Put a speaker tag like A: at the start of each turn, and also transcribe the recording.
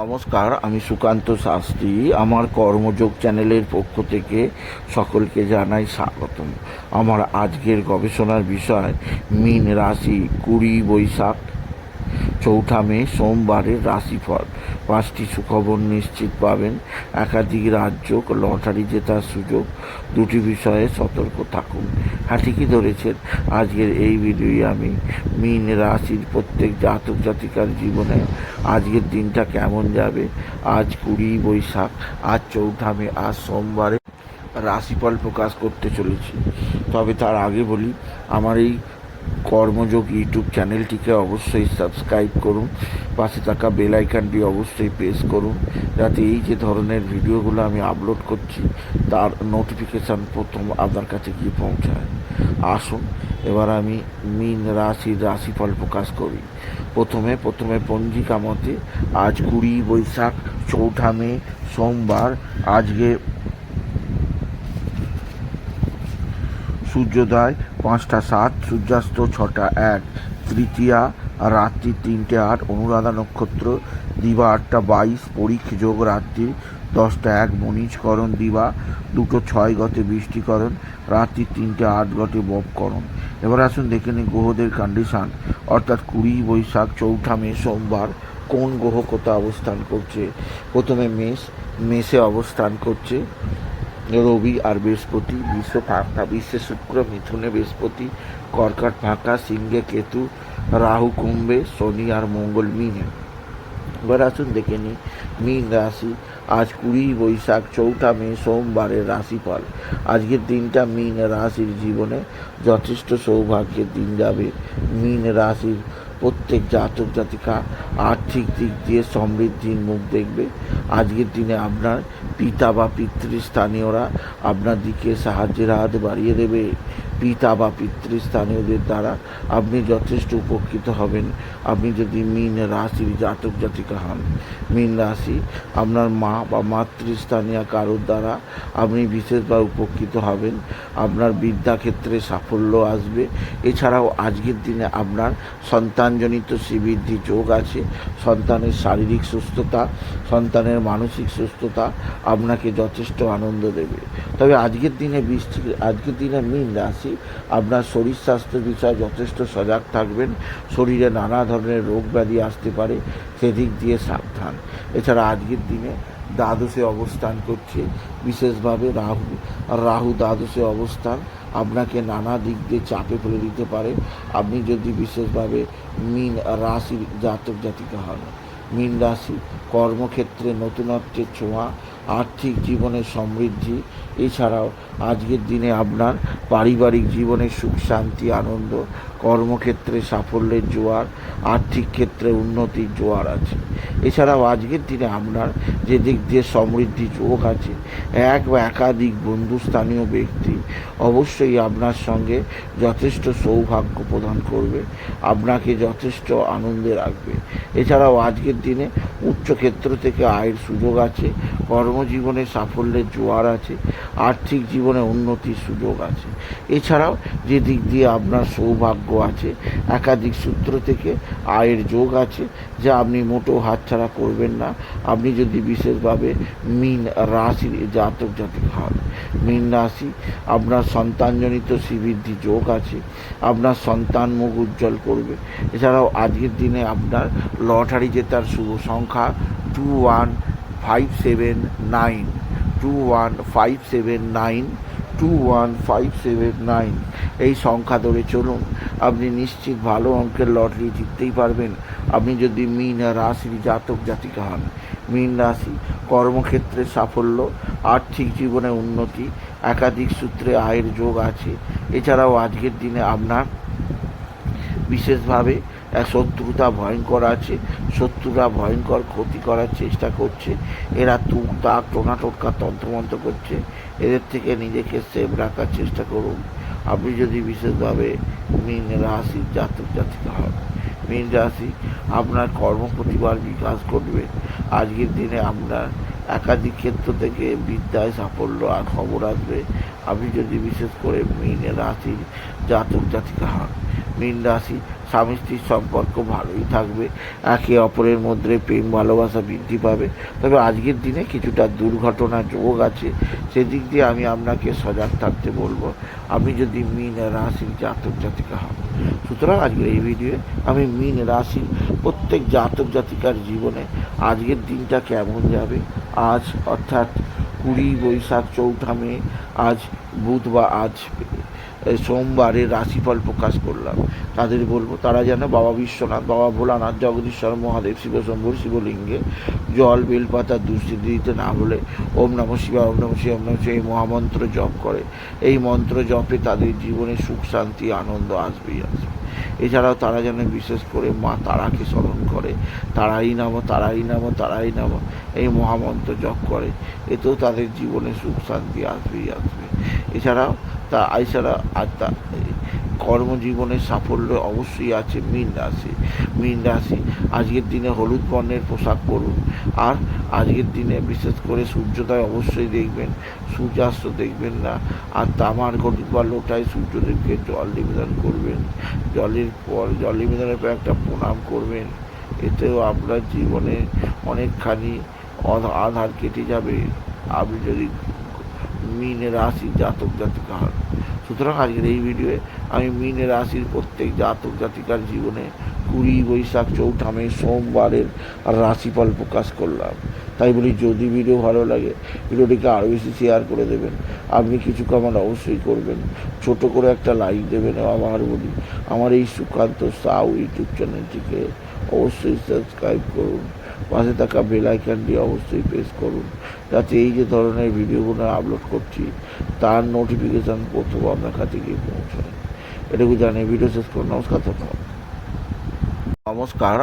A: নমস্কার, আমি সুকান্ত শাস্ত্রী। আমার কর্মযোগ চ্যানেলের পক্ষ থেকে সকলকে জানাই স্বাগতম। আমার আজকের গবেষণার বিষয় মীন রাশি 20 বৈশাখ 4 মে সোমবারের রাশিফল। 5টি সুখবর নিশ্চিত পাবেন, একাধিক রাজ্য লটারি জেতার সুযোগ, 2টি বিষয়ে সতর্ক থাকুন। হ্যাঁ, ঠিকই ধরেছেন। আজকের এই ভিডিওয়ে আমি মীন রাশির প্রত্যেক জাতক জাতিকার জীবনে আজকের দিনটা কেমন যাবে, আজ 20 বৈশাখ, আজ 4 মে, আজ সোমবারে রাশিফল প্রকাশ করতে চলেছি। তবে তার আগে বলি, আমার এই কর্মযোগ ইউটিউব চ্যানেলটিকে অবশ্যই সাবস্ক্রাইব করুন, পাশে থাকা বেল আইকনটি অবশ্যই প্রেস করুন, যাতে এই যে ধরনের ভিডিওগুলো আমি আপলোড করছি তার নোটিফিকেশান প্রথম আপনার কাছে গিয়ে পৌঁছায়। আসুন এবার আমি মীন রাশির রাশিফল প্রকাশ করি। প্রথমে পঞ্জিকা মতে আজ 20 বৈশাখ 4 মে সোমবার। আজকে সূর্যোদয় 5টা 7, সূর্যাস্ত 6টা 1, তৃতীয়া রাত্রি 3টে 8, অনুরাধা নক্ষত্র দিবা 8টা 22, পরীখ যোগ রাত্রি 10টা 1, মনীচকরণ দিবা 2টো 6 গতে বৃষ্টিকরণ, রাত্রি 3টে 8 গতে বপকরণ। এবার আসুন দেখে নিই গ্রহদের কন্ডিশান, অর্থাৎ 20 বৈশাখ 4 মে সোমবার কোন গ্রহ কোথায় অবস্থান করছে। প্রথমে মেষে অবস্থান করছে রবি আর বৃহস্পতি, বিশ্ব ফাঁকা, বিশ্বে শুক্র, মিথুনে বৃহস্পতি, কর্কট ফাঁকা, সিংহে কেতু, রাহু কুম্ভে, শনি আর মঙ্গল মিনে। এবার আসুন দেখে নিই মীন রাশি আজ 20 বৈশাখ 4 মে সোমবারের রাশিফল। আজকের দিনটা মীন রাশির জীবনে যথেষ্ট সৌভাগ্যের দিন যাবে। মীন রাশির প্রত্যেক জাতক জাতিকা আর্থিক দিক দিয়ে সমৃদ্ধির মুখ দেখবে। আজকের দিনে আপনার পিতা বা পিতৃস্থানীয়রা আপনার দিকে সাহায্যের হাত বাড়িয়ে দেবে। পিতা বা পিতৃস্থানীয়দের দ্বারা আপনি যথেষ্ট উপকৃত হবেন আপনি যদি মীন রাশির জাতক জাতিকা হন। মীন রাশি আপনার মা বা মাতৃস্থানীয় কারোর দ্বারা আপনি বিশেষভাবে উপকৃত হবেন। আপনার বিদ্যাক্ষেত্রে সাফল্য আসবে। এছাড়াও আজকের দিনে আপনার সন্তানজনিত শ্রীবৃদ্ধি যোগ আছে। সন্তানের শারীরিক সুস্থতা, সন্তানের মানসিক সুস্থতা আপনাকে যথেষ্ট আনন্দ দেবে। তবে আজকের দিনে মীন রাশি আপনার শরীর স্বাস্থ্য বিষয়ে যথেষ্ট সজাগ থাকবেন। শরীরে নানা ধরনের রোগ ব্যাধি আসতে পারে, সেদিক দিয়ে সাবধান। এছাড়া আজকের দিনে দ্বাদশে অবস্থান করছে বিশেষভাবে রাহু দ্বাদশে অবস্থান আপনাকে নানা দিক দিয়ে চাপে ফেলে দিতে পারে আপনি যদি বিশেষভাবে মীন রাশির জাতক জাতিকা হন। মীন রাশি কর্মক্ষেত্রে নতুনত্বের ছোঁয়া, আর্থিক জীবনে সমৃদ্ধি। এছাড়াও আজকের দিনে আপনার পারিবারিক জীবনে সুখ শান্তি আনন্দ, কর্মক্ষেত্রে সাফল্যের জোয়ার, আর্থিক ক্ষেত্রে উন্নতির জোয়ার আছে। এছাড়াও আজকের দিনে আপনার যে দিক দিয়ে সমৃদ্ধি যোগ আছে, এক বা একাধিক বন্ধুস্থানীয় ব্যক্তি অবশ্যই আপনার সঙ্গে যথেষ্ট সৌভাগ্য প্রদান করবে, আপনাকে যথেষ্ট আনন্দে রাখবে। এছাড়াও আজকের দিনে উচ্চক্ষেত্র থেকে আয়ের সুযোগ আছে, কর্মজীবনে সাফল্যের জোয়ার আছে, আর্থিক জীবনে উন্নতির সুযোগ আছে। এছাড়াও যে দিক দিয়ে আপনার সৌভাগ্য আছে, একাধিক সূত্র থেকে আয়ের যোগ আছে, যা আপনি মোটেও হাতছাড়া করবেন না আপনি যদি বিশেষভাবে মীন রাশির জাতক জাতিকা হন। মীন রাশি আপনার সন্তানজনিত শ্রীবৃদ্ধি যোগ আছে, আপনার সন্তান মুখ উজ্জ্বল করবে। এছাড়াও আজকের দিনে আপনার লটারি জেতার শুভ সংখ্যা 21579, 21579, 21579। এই সংখ্যা ধরে চলুন, আপনি নিশ্চিত ভালো অঙ্কের লটারি জিততেই পারবেন আপনি যদি মীন রাশির জাতক জাতিকা হন। মীন রাশি কর্মক্ষেত্রে সাফল্য, আর্থিক জীবনে উন্নতি, একাধিক সূত্রে আয়ের যোগ আছে। এছাড়াও আজকের দিনে আপনার বিশেষভাবে শত্রুতা ভয়ঙ্কর আছে, শত্রুরা ভয়ঙ্কর ক্ষতি করার চেষ্টা করছে। এরা তুক তাক টোনা টোটকা তন্ত্রমন্ত্র করছে, এদের থেকে নিজেকে সেভ রাখার চেষ্টা করুন আপনি যদি বিশেষভাবে মীন রাশির জাতক জাতিকা হন। মীন রাশি আপনার কর্মপ্রতিভার বিকাশ ঘটবে। আজকের দিনে আপনার একাধিক ক্ষেত্র থেকে বিদ্যায় সাফল্য আর খবর আসবে আপনি যদি বিশেষ করে মীন রাশির জাতক জাতিকা হন। মীন রাশি, স্বামী স্ত্রীর সম্পর্ক ভালোই থাকবে, একে অপরের মধ্যে প্রেম ভালোবাসা বৃদ্ধি পাবে। তবে আজকের দিনে কিছুটা দুর্ঘটনা যোগ আছে, সেদিক দিয়ে আমি আপনাকে সজাগ থাকতে বলবো, আপনি যদি মীন রাশির জাতক জাতিকা হন। সুতরাং আজকের এই ভিডিওয়ে আমি মীন রাশির প্রত্যেক জাতক জাতিকার জীবনে আজকের দিনটা কেমন যাবে, আজ অর্থাৎ 20 বৈশাখ 4 মে, আজ বুধবার, আজ সোমবারের রাশিফল প্রকাশ করলাম। তাদের বলবো তারা যেন বাবা বিশ্বনাথ, বাবা ভোলানাথ, জগদীশ্বর মহাদেব, শিবশম্ভুর শিবলিঙ্গে জল বেলপাতা দুষ্টি দিতে না বলে ওম নম শিবায়, ওম নম শিবায়, ওম নম শিবায় এই মহামন্ত্র জপ করে। এই মন্ত্র জপে তাদের জীবনে সুখ শান্তি আনন্দ আসবেই আসবে। এছাড়াও তারা যেন বিশেষ করে মা তারাকে স্মরণ করে, তারাই নাম, তারাই নাম, তারাই নাম এই মহামন্ত্র জপ করে, এতেও তাদের জীবনে সুখ শান্তি আসবেই আসবে। এছাড়াও কর্মজীবনের সাফল্য অবশ্যই আছে মীন রাশি। মীন রাশি আজকের দিনে হলুদ বর্ণের পোশাক পরুন, আর আজকের দিনে বিশেষ করে সূর্যোদয় অবশ্যই দেখবেন, সূর্যাস্ত দেখবেন না। আর তামার ঘটি বা লোটায় সূর্যদেবকে জল নিবেদন করবেন, জল নিবেদনের পর একটা প্রণাম করবেন, এতেও আপনার জীবনে অনেকখানি আধার কেটে যাবে, আপনি যদি মীন রাশির জাতক জাতিকা হন। সুতরাং আজকের এই ভিডিওয়ে আমি মীন রাশির প্রত্যেক জাতক জাতিকার জীবনে 20 বৈশাখ 4 মে সোমবারের রাশিফল প্রকাশ করলাম। তাই বলি, যদি ভিডিও ভালো লাগে ভিডিওটিকে আরও বেশি শেয়ার করে দেবেন, আপনি কিছু কমেন্ট অবশ্যই করবেন, ছোট করে একটা লাইক দেবেন। আবার বলি, আমার এই সুকান্ত সাউ ইউটিউব চ্যানেলটিকে অবশ্যই সাবস্ক্রাইব করুন, পাশে থাকা বেল আইকনটি অবশ্যই প্রেস করুন, যাতে এই যে ধরনের ভিডিওগুলো আপলোড করছি তার নোটিফিকেশান প্রথম আপনার কাছে গিয়ে পৌঁছায়। এটুকু জানিয়ে ভিডিও শেষ করুন। নমস্কার।